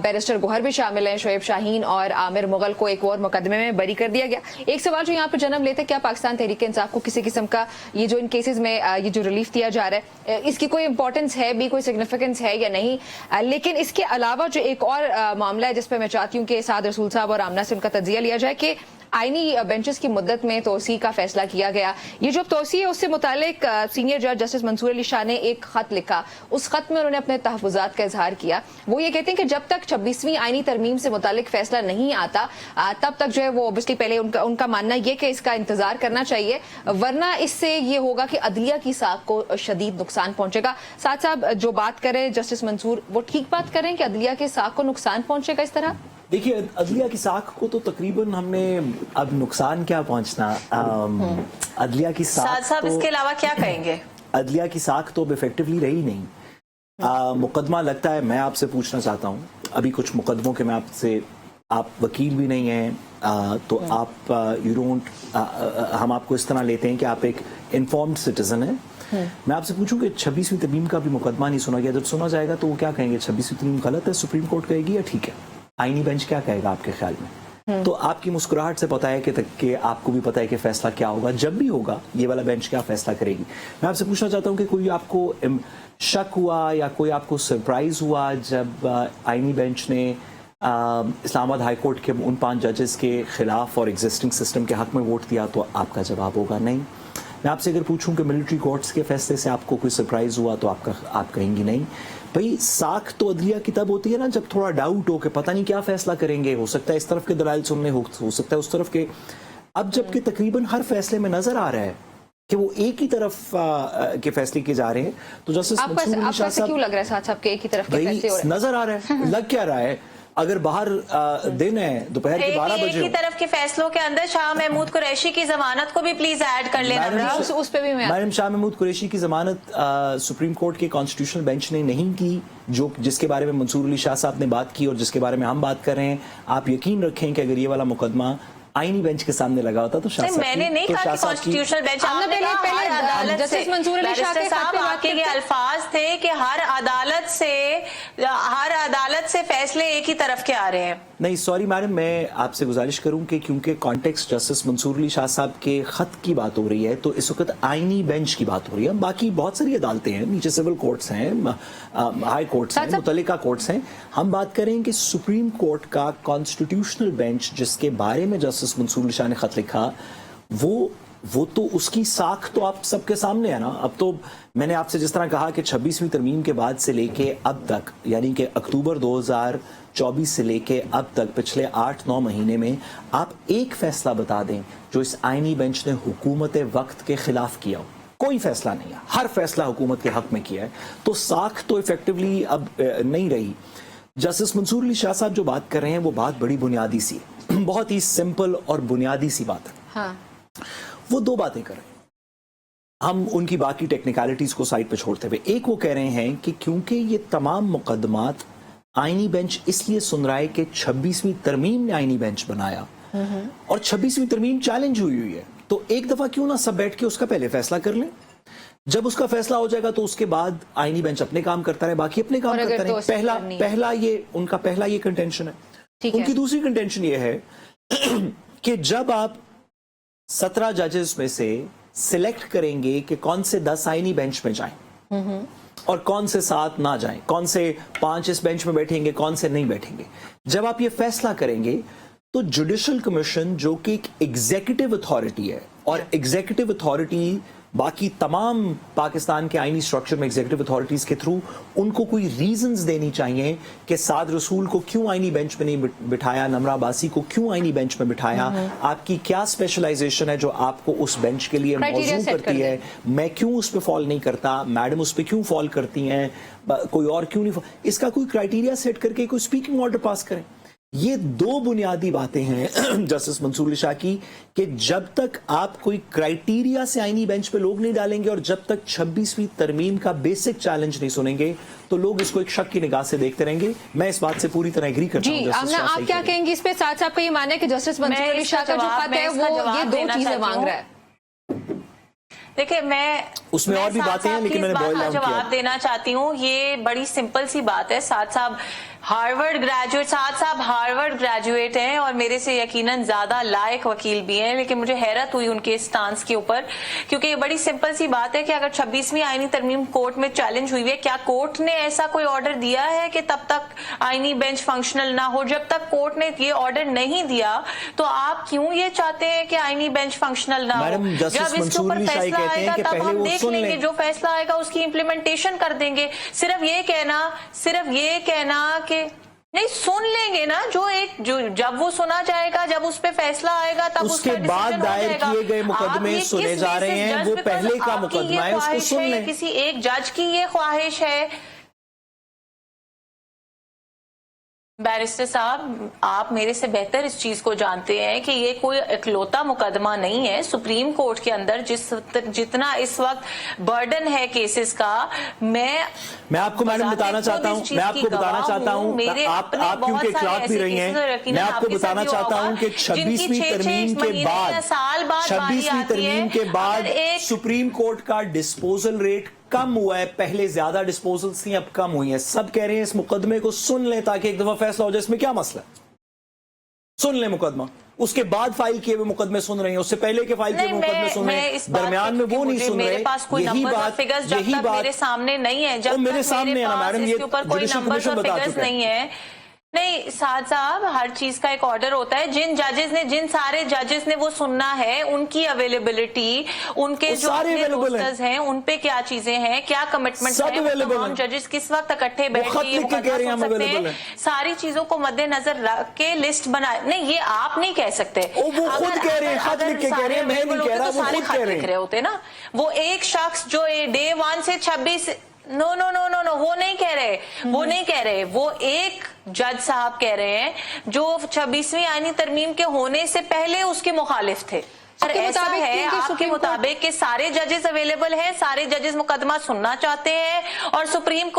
[SPEAKER 1] बैरिस्टर गोहर भी शामिल हैं, शोएब शाहीन और आमिर मुगल, को एक और मुकदमे में बरी कर दिया गया. एक सवाल जो यहाँ पर जन्म लेते, क्या पाकिस्तान तहरीक इंसाफ को किसी किस्म का ये जो इन केसेस में ये जो रिलीफ दिया जा रहा है, इसकी कोई इंपॉर्टेंस है भी, कोई सिग्निफिकेंस है या नहीं? लेकिन इसके अलावा जो एक और मामला है जिस पर मैं चाहती हूँ कि साद रसूल साहब और आमना से उनका तज्जिया लिया जाए कि आईनी बेंचेस की मुद्दत में तोसी का फैसला किया गया. ये जो तोसी है उससे मुतालिक सीनियर जज जस्टिस मंसूर अली शाह ने एक खत लिखा. उस खत में उन्होंने अपने तहफ़्फ़ुज़ात का इजहार किया. वो ये कहते हैं कि जब तक 26वीं आईनी तरमीम से मुतालिक फैसला नहीं आता तब तक जो है वो ओबियसली पहले उनका मानना ये कि इसका इंतजार करना चाहिए, वरना इससे ये होगा कि अदलिया की साख को शदीद नुकसान पहुंचेगा. साथ साहब जो बात करें जस्टिस मंसूर, वो ठीक बात करें कि अदलिया की साख को नुकसान पहुंचेगा इस तरह?
[SPEAKER 2] देखिए, अदलिया की साख को तो तकरीबन हमने अब नुकसान क्या पहुंचना, अदलिया की साख
[SPEAKER 3] साहब
[SPEAKER 2] तो,
[SPEAKER 3] इसके अलावा क्या कहेंगे?
[SPEAKER 2] अदलिया की साख तो इफेक्टिवली रही नहीं. मुकदमा लगता है, मैं आपसे पूछना चाहता हूं, अभी कुछ मुकदमों के मैं आपसे, आप वकील भी नहीं हैं, तो आप यू डोंट, हम आपको इस तरह लेते हैं कि आप एक इन्फॉर्म्ड सिटीजन हैं. मैं आपसे पूछूं कि 26वीं तरमीम का भी मुकदमा नहीं सुना गया, जब सुना जाएगा तो वो क्या कहेंगे? 26वीं तरमीम गलत है, सुप्रीम कोर्ट कहेगी, या ठीक है? आईनी बेंच क्या कहेगा आपके ख्याल में? तो आपकी मुस्कुराहट से पता है कि आपको भी पता है कि फैसला क्या होगा. जब भी होगा ये वाला बेंच क्या फैसला करेगी. मैं आपसे पूछना चाहता हूं कि कोई आपको शक हुआ या कोई आपको सरप्राइज हुआ जब आईनी बेंच ने इस्लामाबाद हाई कोर्ट के उन 5 जजेस के खिलाफ और एग्जिस्टिंग सिस्टम के हक में वोट दिया? तो आपका जवाब होगा नहीं. मैं आपसे अगर पूछूं कि मिलिट्री कोर्ट्स के फैसले से आपको कोई सरप्राइज हुआ, तो आप कहेंगी नहीं. भाई, साख तो अदलिया की तब होती है ना जब थोड़ा डाउट हो कि पता नहीं क्या फैसला करेंगे, हो सकता है इस तरफ के दलाइल सुनने, हो सकता है उस तरफ के. अब जबकि तकरीबन हर फैसले में नजर आ रहा है कि वो एक ही तरफ के फैसले किए जा रहे हैं, तो जस्टिस मंसूर अली शाह साहब,
[SPEAKER 1] क्यों लग रहा है साथ साहब के एक ही तरफ के फैसले हो रहे हैं?
[SPEAKER 2] नजर आ रहा है, लग क्या रहा है? अगर बाहर दिन है, दोपहर के 12 बजे,
[SPEAKER 3] एक ही तरफ के फैसलों के अंदर शाह महमूद कुरैशी की जमानत को भी प्लीज ऐड कर लेना.
[SPEAKER 1] उस पे भी
[SPEAKER 2] मैडम, शाह महमूद कुरैशी की जमानत सुप्रीम कोर्ट के कॉन्स्टिट्यूशनल बेंच ने नहीं की, जिसके बारे में मंसूर अली शाह साहब ने बात की और जिसके बारे में हम बात कर रहे हैं. आप यकीन रखें कि अगर ये वाला मुकदमा आईनी बेंच के सामने लगा होता तो शाह साहब
[SPEAKER 3] मैंने नहीं कहा कि कॉन्स्टिट्यूशनल बेंच, आपने कहा हर अदालत से, बैरिस्टर साहब आपके ये अल्फाज थे कि हर अदालत से फैसले एक ही तरफ के आ रहे हैं।
[SPEAKER 2] नहीं सॉरी मैडम, मैं आपसे गुजारिश करूं कि क्योंकि कॉन्टेक्स्ट जस्टिस मंसूर अली शाह साहब के खत की बात हो रही है तो इस वक्त आईनी बेंच की बात हो रही है। बाकी बहुत सारी अदालतें हैं, नीचे सिविल कोर्ट्स हैं, हाई कोर्ट्स हैं, मुतल्लिका कोर्ट्स हैं। हम बात करें कि सुप्रीम कोर्ट का कॉन्स्टिट्यूशनल बेंच जिसके बारे में जस्टिस मंसूर अली शाह ने खत लिखा, वो तो उसकी साख तो आप सबके सामने है ना। अब तो मैंने आपसे जिस तरह कहा कि 26वीं तरमीम के बाद से लेके अब तक, यानी कि अक्टूबर 2024 से लेके अब तक पिछले 8-9 महीने में आप एक फैसला बता दें जो इस आईनी बेंच ने हुकूमत वक्त के खिलाफ किया हो। कोई फैसला नहीं है, हर फैसला हुकूमत के हक में किया है, तो साख तो इफेक्टिवली अब नहीं रही। जस्टिस मंसूर अली शाह साहब जो बात कर रहे हैं वो बात बड़ी बुनियादी सी है, बहुत ही सिंपल और बुनियादी सी बात है।
[SPEAKER 1] हाँ।
[SPEAKER 2] वो दो बातें कर रहे हैं, हम उनकी बाकी टेक्निकलिटीज को साइड पे छोड़ते हुए, एक वो कह रहे हैं कि क्योंकि ये तमाम मुकदमात आईनी बेंच इसलिए सुन रहा है कि 26वीं तरमीम ने आईनी बेंच बनाया और 26वीं तरमीम चैलेंज हुई है, तो एक दफा क्यों ना सब बैठ के उसका पहले फैसला कर लें। जब उसका फैसला हो जाएगा तो उसके बाद आईनी बेंच अपने काम करता रहे, बाकी अपने काम करता रहे। पहला ये उनका पहला ये कंटेंशन है। उनकी दूसरी कंटेंशन ये है कि जब आप 17 जजेस में से सिलेक्ट करेंगे कि कौन से 10 आईनी बेंच में जाएं और कौन से 7 ना जाएं, कौन से 5 इस बेंच में बैठेंगे, कौन से नहीं बैठेंगे, जब आप ये फैसला करेंगे तो जुडिशल कमीशन जो कि एक एग्जीक्यूटिव अथॉरिटी है, और एग्जीक्यूटिव अथॉरिटी बाकी तमाम पाकिस्तान के आईनी स्ट्रक्चर में एग्जीक्यूटिव अथॉरिटीज के थ्रू उनको कोई रीजंस देनी चाहिए कि साद रसूल को क्यों आईनी बेंच में नहीं बिठाया, नमरा अब्बासी को क्यों आईनी बेंच में बिठाया, आपकी क्या स्पेशलाइजेशन है जो आपको उस बेंच के लिए मौजूद करती है, मैं क्यों उस पर फॉल नहीं करता, मैडम उस पर क्यों फॉल करती हैं, कोई और क्यों नहीं, इसका कोई क्राइटेरिया सेट करके कोई स्पीकिंग ऑर्डर पास करें। ये दो बुनियादी बातें हैं जस्टिस मंसूर अली शाह की, कि जब तक आप कोई क्राइटेरिया से आईनी बेंच पे लोग नहीं डालेंगे और जब तक 26वीं तरमीम का बेसिक चैलेंज नहीं सुनेंगे तो लोग इसको एक शक की निगाह से देखते रहेंगे। मैं इस बात से पूरी तरह एग्री करता हूं।
[SPEAKER 1] आमना, आप क्या कहेंगी इस पे? साथ साहब का ये मानना है कि जस्टिस मंसूर अली शाह का जो खत है वो ये दो चीजें मांग रहा है।
[SPEAKER 3] देखिए, मैं
[SPEAKER 2] उसमें और भी बातें हैं लेकिन मैंने बॉयल डाउन किया।
[SPEAKER 3] जवाब देना चाहती हूँ, ये बड़ी सिंपल सी बात है। साथ साहब हार्वर्ड ग्रेजुएट हैं और मेरे से यकीनन ज्यादा लायक वकील भी हैं, लेकिन मुझे हैरत हुई उनके स्टांस के ऊपर, क्योंकि ये बड़ी सिंपल सी बात है कि अगर 26वीं आईनी तरमीम कोर्ट में चैलेंज हुई है, क्या कोर्ट ने ऐसा कोई ऑर्डर दिया है कि तब तक आईनी बेंच फंक्शनल ना हो? जब तक कोर्ट ने ये ऑर्डर नहीं दिया तो आप क्यों ये चाहते हैं कि आईनी बेंच फंक्शनल ना हो? जब इसके ऊपर फैसला आएगा तब हम देख लेंगे, जो फैसला आएगा उसकी इम्प्लीमेंटेशन कर देंगे। सिर्फ ये कहना कि नहीं, सुन लेंगे ना, जो जब वो सुना जाएगा, जब उस पे फैसला आएगा तब
[SPEAKER 2] उसके बाद दायर किए गए मुकदमे सुने जा रहे हैं, वो पहले का मुकदमा है, उसको सुन लें।
[SPEAKER 3] किसी एक जज की ये ख्वाहिश है। बैरिस्टर साहब, आप मेरे से बेहतर इस चीज को जानते हैं कि ये कोई इकलौता मुकदमा नहीं है। सुप्रीम कोर्ट के अंदर जितना इस वक्त बर्डन है केसेस का, मैं
[SPEAKER 2] आपको मैडम बताना चाहता हूं, आप क्योंकि खिलाफ भी रही हैं, मैं आपको बताना चाहता हूं कि 26वीं तरमीम के बाद सुप्रीम कोर्ट का डिस्पोजल रेट कम हुआ है। पहले ज्यादा डिस्पोजल्स थी, अब कम हुई हैं। सब कह रहे हैं इस मुकदमे को सुन लें ताकि एक दफा फैसला हो जाए। इसमें क्या मसला है? सुन लें मुकदमा, उसके बाद फाइल किए हुए मुकदमे सुन रहे हैं, उससे पहले के फाइल किए हुए मुकदमे सुन रहे हैं, दरमियान में वो नहीं सुन रहे।
[SPEAKER 3] मेरे पास कोई नंबर और फिगर्स जब तक मेरे सामने नहीं है, जब
[SPEAKER 2] मेरे सामने है ना मैडम, ये
[SPEAKER 3] ऊपर कोई नंबर और फिगर्स नहीं है। नहीं साद साहब, हर चीज का एक ऑर्डर होता है। जिन सारे जजेस ने वो सुनना है, उनकी अवेलेबिलिटी, उनके जो रोस्टर्स हैं, उन पे क्या चीजें हैं, क्या कमिटमेंट है, तमाम जजेस किस वक्त इकट्ठे बैठ के ये मुकदमा सुन सकते हैं, सारी चीजों को मद्देनजर रख के लिस्ट बना। नहीं, ये आप नहीं कह सकते।
[SPEAKER 2] वो खुद कह रहे हैं, खत लिख के कह रहे हैं, मैं नहीं कह रहा, वो खुद कह
[SPEAKER 3] रहे होते ना। वो एक शख्स जो डे 1 से 26 नो वो नहीं कह रहे। वो एक जज साहब कह रहे हैं जो 26वीं आईनी तरमीम के होने से पहले उसके मुखालिफ थे। और ऐसा है आपके मुताबिक कि सारे जजेस अवेलेबल हैं, सारे जजेस मुकदमा सुनना चाहते हैं और सुप्रीम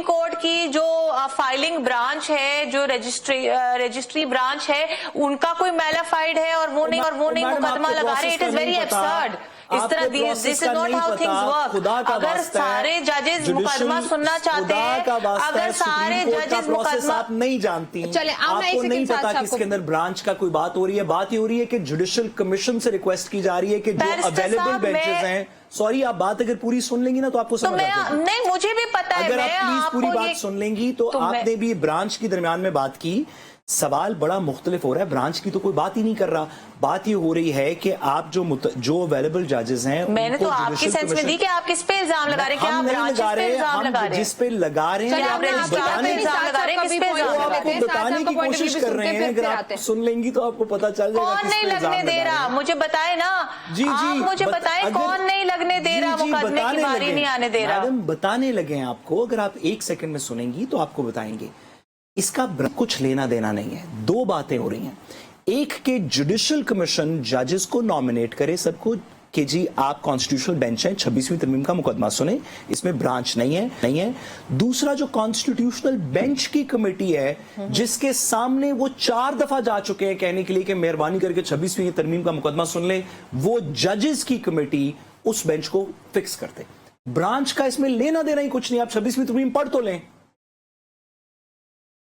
[SPEAKER 3] कोर्ट की जो फाइलिंग ब्रांच है, जो रजिस्ट्री ब्रांच है, उनका कोई मैलाफाइड है और वो नहीं मुकदमा लगा रहे। It is very absurd. इस तरह this is not how things work. अगर सारे जजेस मुकदमा सुनना चाहते हैं, अगर सारे जजेस मुकदमा
[SPEAKER 2] आप नहीं जानती,
[SPEAKER 1] चले,
[SPEAKER 2] आपको नहीं पता कि इसके अंदर ब्रांच का कोई बात हो रही है। बात ये हो रही है कि जुडिशियल कमीशन से रिक्वेस्ट की जा रही है कि जो अवेलेबल बेंचेस हैं, सॉरी आप बात अगर पूरी सुन लेंगी ना तो आपको समझ आ जाएगा।
[SPEAKER 3] नहीं, मुझे भी पता है।
[SPEAKER 2] अगर आप प्लीज पूरी बात सुन लेंगी तो आपने भी ब्रांच की दरमियान में बात की। सवाल बड़ा मुख्तलिफ हो रहा है, ब्रांच की तो कोई बात ही नहीं कर रहा। बात ये हो रही है कि आप जो अवेलेबल जजेस हैं,
[SPEAKER 3] मैंने तो आपकी सेंस में दी कि आप किस पे इल्जाम लगा रहे हैं, क्या आप ब्रांच पे इल्जाम लगा रहे हैं,
[SPEAKER 2] जिस पे लगा रहे हैं
[SPEAKER 3] आप रजिस्ट्रार पे इल्जाम लगा रहे हैं, किस पे इल्जाम लगा रहे हैं,
[SPEAKER 2] आपको बताने की कोशिश कर रहे हैं। अगर आप सुन लेंगी तो आपको पता चल जाएगा
[SPEAKER 3] कौन नहीं लगने दे रहा, मुझे बताए ना।
[SPEAKER 2] जी
[SPEAKER 3] आप मुझे बताएं कौन नहीं लगने दे रहा, मुकदमे की बारी नहीं आने दे रहा।
[SPEAKER 2] मैडम बताने लगे हैं आपको, अगर आप एक सेकंड में सुनेंगी तो आपको बताएंगे। इसका कुछ लेना देना नहीं है। दो बातें हो रही हैं, एक के जुडिशियल कमीशन जजेस को नॉमिनेट करे सबको कि जी आप कॉन्स्टिट्यूशनल बेंच है, 26वीं तरमीम का मुकदमा सुने, इसमें ब्रांच नहीं है। दूसरा जो कॉन्स्टिट्यूशनल बेंच की कमेटी है, जिसके सामने वो 4 दफा जा चुके हैं कहने के लिए कि मेहरबानी करके 26वीं तरमीम का मुकदमा सुन ले, वो जजेस की कमेटी उस बेंच को फिक्स करते। ब्रांच का इसमें लेना देना ही कुछ नहीं। आप 26वीं तरमीम पढ़ तो लें।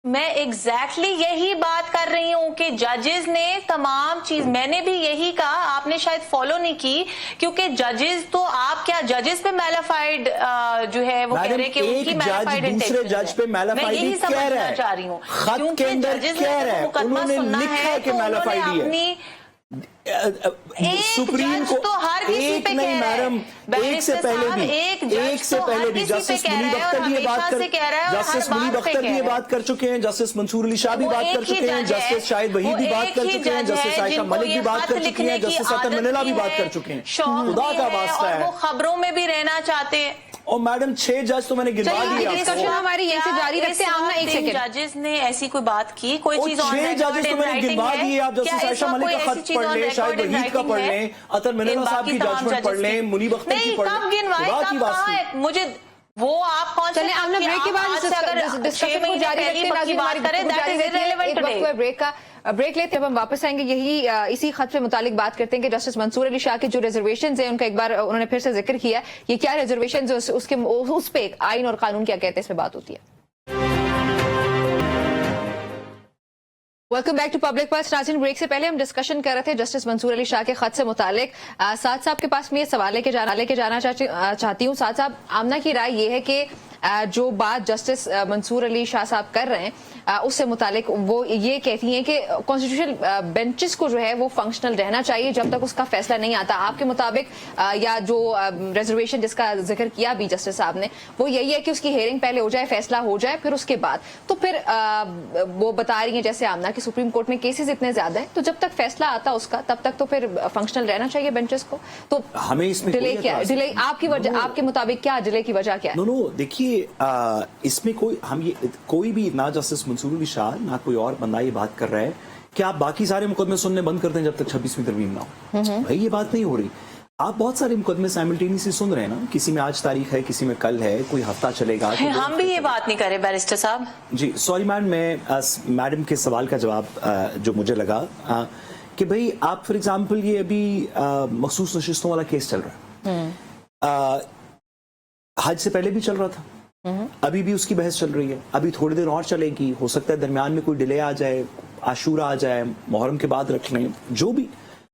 [SPEAKER 3] मैं एग्जैक्टली यही बात कर रही हूं कि जजेस ने तमाम चीज, मैंने भी यही कहा, आपने शायद फॉलो नहीं की, क्योंकि जजेस तो आप क्या जजेस पे मैलाफाइड जो है वो कह रहे हैं कि उनकी मैलाफाइड
[SPEAKER 2] दूसरे जज पे मैलाफाइड
[SPEAKER 3] यही समझना चाह रही हूँ,
[SPEAKER 2] खत के अंदर कह रहा है, उन्होंने लिखा है कि मैलाफाइड है। सुप्रीम को
[SPEAKER 3] तो हर किसी पे
[SPEAKER 2] नहीं मैडम, एक से पहले भी जस्टिस मुनीब अख्तर भी ये बात कर चुके हैं, जस्टिस मंसूर अली शाह भी बात कर चुके हैं, जस्टिस शाहिद वहीद भी बात कर चुके हैं, जस्टिस आयशा मलिक भी बात कर चुकी हैं, जस्टिस अतर मनीला भी बात कर चुके हैं। खुदा का वास्ता है,
[SPEAKER 3] वो खबरों में भी रहना चाहते हैं।
[SPEAKER 2] और मैडम 6 जज तो मैंने गिनवा दिए
[SPEAKER 1] डिस्कशन हमारी यहीं से जारी रखते हैं। हम एक सेकंड,
[SPEAKER 3] जजेस ने ऐसी कोई बात की, कोई चीज
[SPEAKER 2] 6 जजेस तो मैंने गिनवा दिए। आप जस्टिस आयशा मलिक का खत पढ़ लें, शायद वहीद का पढ़ लें, अतर मनीला साहब की जजमेंट पढ़ लें, मुनीब अख्तर की पढ़ लें।
[SPEAKER 3] मुझे वो आप कौन से,
[SPEAKER 1] चलिए हमने ब्रेक के बाद डिस्कशन को जारी रखते हैं। नाज़रीन, हमारी गुफ्तगू जारी रहती है। एक वक्त ब्रेक का ब्रेक लेते हैं, हम वापस आएंगे। यही इसी खत से मुतालिक बात करते हैं कि जस्टिस मंसूर अली शाह के जो रिजर्वेशन है, उनका एक बार उन्होंने फिर से जिक्र किया। ये क्या रिजर्वेशन, उसके उस पे आइन और कानून क्या कहते हैं, इस पे बात होती है। Welcome back to public pulse. नाज़रीन, ब्रेक से पहले हम डिस्कशन कर रहे थे जस्टिस मंसूर अली शाह के खत से मुतालिक। साद साहब के पास में ये सवाल लेके जाना चाहती हूँ। साद साहब, आमना की राय ये है कि जो बात जस्टिस मंसूर अली शाह साहब कर रहे हैं उससे मुतालिक वो ये कहती हैं कि कॉन्स्टिट्यूशनल बेंचेस को जो है वो फंक्शनल रहना चाहिए जब तक उसका फैसला नहीं आता। आपके मुताबिक या जो रिजर्वेशन जिसका जिक्र किया भी जस्टिस साहब ने, वो यही है कि उसकी हेयरिंग पहले हो जाए, फैसला हो जाए, फिर उसके बाद। तो फिर वो बता रही हैं जैसे आमना कि सुप्रीम कोर्ट में केसेस इतने ज्यादा हैं, तो जब तक फैसला आता उसका तब तक तो फिर फंक्शनल रहना चाहिए बेंचेस को। तो
[SPEAKER 2] हमें इसमें
[SPEAKER 1] डिले क्या है? डिले आपकी वजह, आपके मुताबिक क्या डिले की वजह क्या है?
[SPEAKER 2] नो देखिए, इसमें कोई भी, ना जस्टिस मंसूर अली शाह ना कोई और बंदा ये बात कर रहा है कि आप बाकी सारे मुकदमे सुनने बंद कर दें जब तक 26वीं तरमीम ना हो। भाई ये बात नहीं हो रही। आप बहुत सारे मुकदमे साइमल्टेनियसली सुन रहे हैं ना, किसी में आज तारीख है, किसी में कल है, कोई हफ्ता चलेगा।
[SPEAKER 3] हम भी ये बात नहीं करें बैरिस्टर साहब
[SPEAKER 2] जी। सॉरी मैडम, मैं मैडम के सवाल का जवाब जो मुझे लगा कि भाई आप फॉर एग्जाम्पल ये अभी मखसूस नशिस्तों वाला केस चल रहा है, हज से पहले भी चल रहा था, अभी भी उसकी बहस चल रही है, अभी थोड़ी देर और चलेगी, हो सकता है दरमियान में कोई डिले आ जाए, आशूरा आ जाए, मुहर्रम के बाद रख लें, जो भी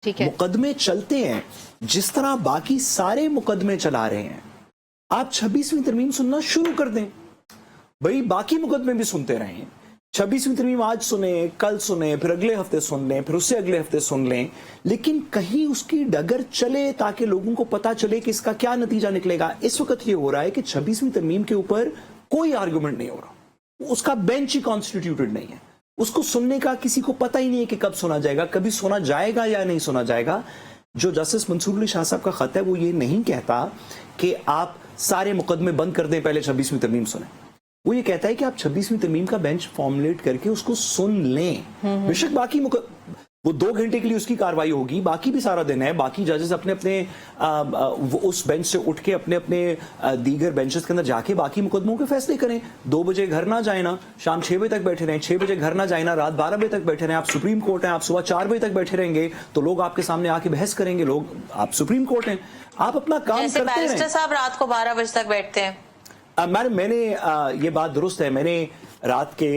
[SPEAKER 2] मुकदमे चलते हैं, जिस तरह बाकी सारे मुकदमे चला रहे हैं, आप 26वीं तरमीम सुनना शुरू कर दें। भाई बाकी मुकदमे भी सुनते रहें, 26वीं तरमीम आज सुने, कल सुने, फिर अगले हफ्ते सुन लें, फिर उससे अगले हफ्ते सुन लें, लेकिन कहीं उसकी डगर चले ताकि लोगों को पता चले कि इसका क्या नतीजा निकलेगा। इस वक्त ये हो रहा है कि 26वीं तरमीम के ऊपर कोई आर्गुमेंट नहीं हो रहा, उसका बेंच ही कॉन्स्टिट्यूटेड नहीं है, उसको सुनने का किसी को पता ही नहीं है कि कब सुना जाएगा, कभी सुना जाएगा या नहीं सुना जाएगा। जो जस्टिस मंसूर अली शाह साहब का खत है वो ये नहीं कहता कि आप सारे मुकदमे बंद कर दें, पहले 26वीं तरमीम सुने। वो ये कहता है कि आप 26वीं तरमीम का बेंच फॉर्मुलेट करके उसको सुन लें। बेशक बाकी वो 2 घंटे के लिए उसकी कार्रवाई होगी, बाकी भी सारा दिन है। बाकी जजेस अपने अपने उस बेंच से उठ के अपने अपने दीगर बेंचेस के अंदर जाके बाकी मुकदमों के फैसले करें। 2 बजे घर ना जाए ना, शाम 6 बजे तक बैठे रहें, 6 बजे घर ना जाए ना, रात 12 बजे तक बैठे रहें। आप सुप्रीम कोर्ट हैं, आप सुबह 4 बजे तक बैठे रहेंगे तो लोग आपके सामने आके बहस करेंगे। लोग, आप सुप्रीम कोर्ट हैं, आप अपना काम
[SPEAKER 3] जैसे
[SPEAKER 2] करते
[SPEAKER 3] बैरिस्टर
[SPEAKER 2] रहें।
[SPEAKER 3] साहब रात को 12 बजे तक बैठते हैं।
[SPEAKER 2] मैडम, मैंने ये बात दुरुस्त है, मैंने रात के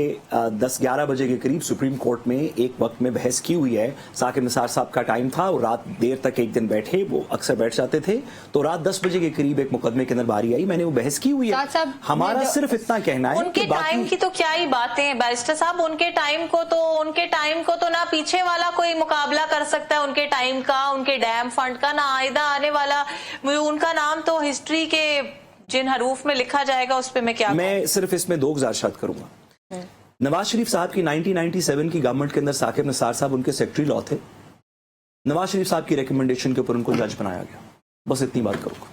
[SPEAKER 2] 10-11 बजे के करीब सुप्रीम कोर्ट में एक वक्त में बहस की हुई है। साकिब निसार साहब का टाइम था और रात देर तक एक दिन बैठे, वो अक्सर बैठ जाते थे। तो रात 10 बजे के करीब एक मुकदमे के अंदर बारी आई, मैंने वो बहस की हुई है। हमारा सिर्फ इतना कहना है
[SPEAKER 3] उनके
[SPEAKER 2] कि
[SPEAKER 3] टाइम की तो क्या ही बातें हैं बैरिस्टर साहब, उनके टाइम को तो ना पीछे वाला कोई मुकाबला कर सकता है उनके टाइम का, उनके डैम फंड का, ना आइंदा आने वाला। उनका नाम तो हिस्ट्री के जिन हरूफ में लिखा जाएगा उस पे मैं
[SPEAKER 2] सिर्फ इसमें 2 गुजारिशात करूंगा। नवाज शरीफ साहब की 1997 की गवर्नमेंट के अंदर साकिब निसार साहब उनके सेक्रेटरी लॉ थे। नवाज शरीफ साहब की रिकमेंडेशन के ऊपर उनको जज बनाया गया। बस इतनी बात करूंगा।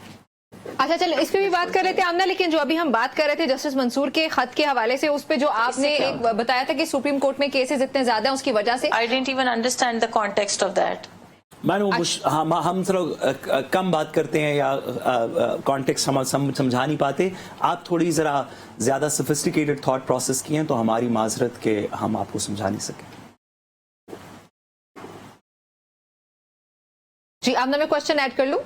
[SPEAKER 1] अच्छा, चलो इस पे भी बात कर रहे थे आमना, लेकिन जो अभी हम बात कर रहे थे जस्टिस मंसूर के खत के हवाले से, उस पे जो आपने एक बताया था कि सुप्रीम कोर्ट में केसेस इतने ज्यादा हैं उसकी वजह से,
[SPEAKER 3] I didn't even understand the context of that.
[SPEAKER 2] हम थोड़ा कम बात करते हैं या कॉन्टेक्स्ट हम समझा नहीं पाते। आप थोड़ी जरा ज्यादा सोफिस्टिकेटेड थॉट प्रोसेस की हैं तो हमारी माजरत के हम आपको समझा नहीं सके।
[SPEAKER 1] जी आमना, मैं क्वेश्चन ऐड कर लूं?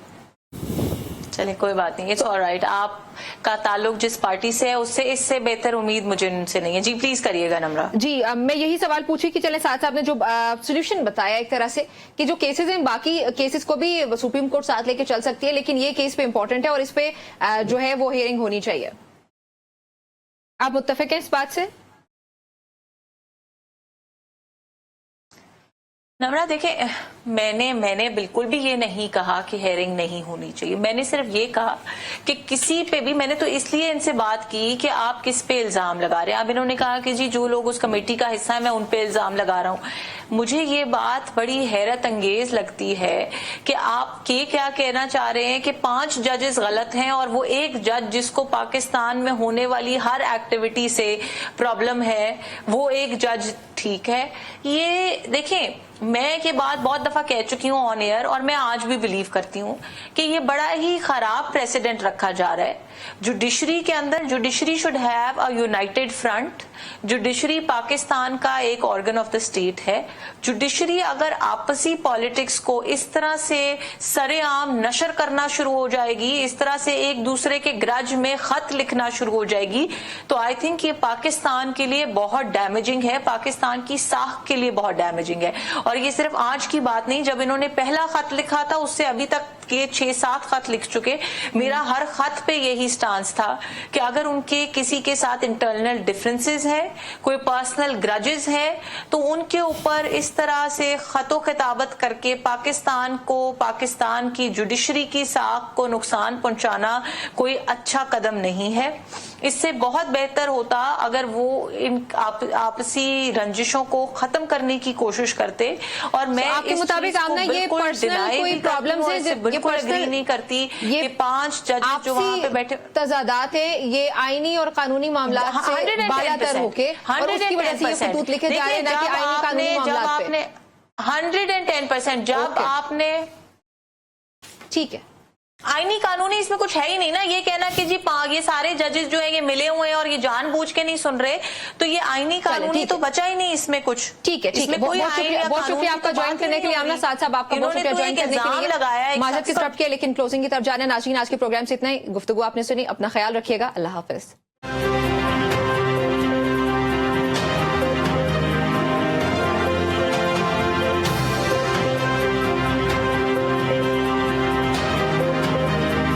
[SPEAKER 3] चलिए कोई बात नहीं, इट्स ऑलराइट। आपका ताल्लुक जिस पार्टी से है उससे इससे बेहतर उम्मीद मुझे उनसे नहीं है। जी प्लीज करिएगा नम्रा।
[SPEAKER 1] जी मैं यही सवाल पूछी कि चले साथ साहब ने जो सोल्यूशन बताया एक तरह से कि जो केसेस हैं बाकी केसेस को भी सुप्रीम कोर्ट साथ लेके चल सकती है, लेकिन ये केस पे इंपॉर्टेंट है और इस पे जो है वो हियरिंग होनी चाहिए। आप मुत्तफिक हैं इस बात से?
[SPEAKER 3] नम्रा देखिए, मैंने बिल्कुल भी ये नहीं कहा कि हेयरिंग नहीं होनी चाहिए। मैंने सिर्फ ये कहा कि किसी पे भी, मैंने तो इसलिए इनसे बात की कि आप किस पे इल्जाम लगा रहे हैं। अब इन्होंने कहा कि जी जो लोग उस कमेटी का हिस्सा है मैं उन पे इल्जाम लगा रहा हूं। मुझे ये बात बड़ी हैरत अंगेज लगती है कि आप क्या कहना चाह रहे हैं कि 5 जजेस गलत हैं और वो एक जज जिसको पाकिस्तान में होने वाली हर एक्टिविटी से प्रॉब्लम है वो एक जज ठीक है। ये देखें, मैं ये बात बहुत दफा कह चुकी हूँ ऑन एयर और मैं आज भी बिलीव करती हूँ कि ये बड़ा ही खराब प्रेसिडेंट रखा जा रहा है। जुडिशरी के अंदर judiciary should have a United front. Judiciary Pakistan का एक ऑर्गन ऑफ द स्टेट है। जुडिशरी अगर आपसी पॉलिटिक्स को इस तरह से सरेआम नशर करना शुरू हो जाएगी, इस तरह से एक दूसरे के ग्रज में खत लिखना शुरू हो जाएगी, तो आई थिंक ये पाकिस्तान के लिए बहुत डैमेजिंग है, पाकिस्तान की साख के लिए बहुत डैमेजिंग है। और ये सिर्फ आज की बात नहीं, जब इन्होंने पहला खत लिखा था उससे अभी तक के 6-7 खत लिख चुके। मेरा हर खत पे यही स्टांस था कि अगर उनके किसी के साथ इंटरनल डिफरेंसेस है, कोई पर्सनल ग्रजेस है, तो उनके ऊपर इस तरह से खतो खिताबत करके पाकिस्तान को, पाकिस्तान की जुडिशरी की साख को नुकसान पहुंचाना कोई अच्छा कदम नहीं है। इससे बहुत बेहतर होता अगर वो इन आपसी रंजिशों को खत्म करने की कोशिश करते। और मैं
[SPEAKER 1] आपके मुताबिक आमना ये पर्सनल कोई प्रॉब्लम्स है,
[SPEAKER 3] बिल्कुल एग्री नहीं करती कि 5 जज जो वहां पे बैठे
[SPEAKER 1] तजादात है, ये आईनी और कानूनी मामला से बालातर होके और उसकी वजह से ये खतूत लिखे जा रहे हैं ना कि आईनी कानूनी मामला पे
[SPEAKER 3] 110%। जब आपने,
[SPEAKER 1] ठीक है,
[SPEAKER 3] आईनी कानूनी इसमें कुछ है ही नहीं ना। ये कहना कि जी ये सारे जजेस जो है ये मिले हुए हैं और ये जानबूझ के नहीं सुन रहे, तो ये आईनी कानूनी तो बचा ही नहीं इसमें कुछ।
[SPEAKER 1] ठीक है, ठीक है, बहुत शुक्रिया आपका ज्वाइन करने के लिए। आमना साथ साहब आपका बहुत शुक्रिया ज्वाइन करने के लिए।
[SPEAKER 3] लगाया
[SPEAKER 1] माजरत की तरफ किया, लेकिन क्लोजिंग की तरफ जाना। नाज़रीन, आज के प्रोग्राम से इतना ही। गुफ्तगू आपने सुनी, अपना ख्याल रखिएगा। अल्लाह हाफिज।